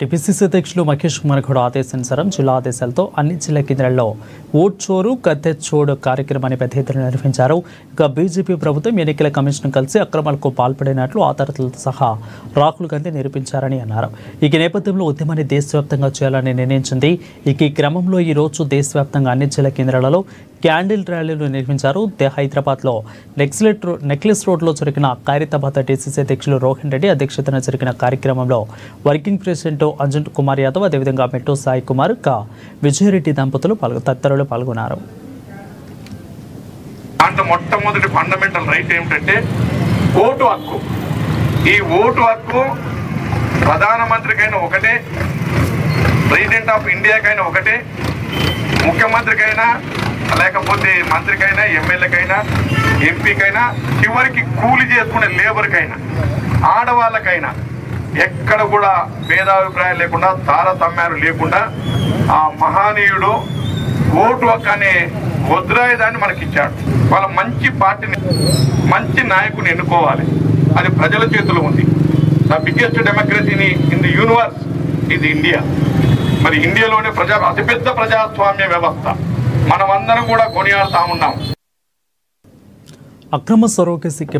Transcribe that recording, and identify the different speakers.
Speaker 1: TPCC అధ్యక్షులు మహేష్ కుమార్ గౌడ్ ఆదేశానుసారం జిల్లా ఆదేశాలతో అన్ని జిల్లా కేంద్రాల్లో ఓట్ చోరు కత్తె చోడు కార్యక్రమాన్ని పెద్ద ఎత్తున నిర్వహించారు. ఇక బీజేపీ ప్రభుత్వం ఎన్నికల కమిషన్ కలిసి అక్రమాలకు పాల్పడినట్లు ఆధారాలతో సహా రాహుల్ గాంధీ నిరూపించారని అన్నారు. ఈ నేపథ్యంలో ఉద్యమాన్ని దేశవ్యాప్తంగా చేయాలని నిర్ణయించింది. ఈ క్రమంలో ఈ రోజు దేశవ్యాప్తంగా అన్ని జిల్లా కేంద్రాలలో క్యాండిల్ ర్యాలీలు నిర్వహించారు. హైదరాబాద్లో నెక్లెస్ రోడ్లో జరిగిన ఖైరతాబాద్ డీసీసీ అధ్యక్షులు రోహన్ రెడ్డి అధ్యక్షతన జరిగిన కార్యక్రమంలో వర్కింగ్ ప్రెసిడెంట్ అంజన్ కుమార్ యాదవ్, అదేవిధంగా మెట్టు సాయి కుమార్, విజయరెడ్డి దంపతులు తదితరులు పాల్గొన్నారు.
Speaker 2: మొట్టమొదటి ఫండమెంటల్ రైట్ ఏమిటంటే ఓటు హక్కు. ఈ ఓటు హక్కు ప్రధానమంత్రికైనా ఒకటే, ప్రెసిడెంట్ ఆఫ్ ఇండియాకైనా ఒకటే, ముఖ్యమంత్రికైనా లేకపోతే మంత్రికైనా, ఎమ్మెల్యేకైనా, ఎంపీకైనా, చివరికి కూలి చేసుకునే లేబర్కైనా, ఆడవాళ్ళకైనా ఎక్కడ కూడా భేదాభిప్రాయం లేకుండా, తారతమ్యాలు లేకుండా ఆ మహానీయుడు ఓటు హక్కు అనే వజ్రాయుధాన్ని మనకిచ్చాడు. వాళ్ళ మంచి పార్టీని, మంచి నాయకుని ఎన్నుకోవాలి. అది ప్రజల చేతిలో ఉంది. ద బిగ్గెస్ట్ డెమోక్రసీని ఇన్ ది యూనివర్స్ ఇది ఇండియా. మరి ఇండియాలోనే అతిపెద్ద ప్రజాస్వామ్య వ్యవస్థ మనమందరం కూడా కొనియాడుతా ఉన్నాం.
Speaker 1: అక్రమ సరోగసీకి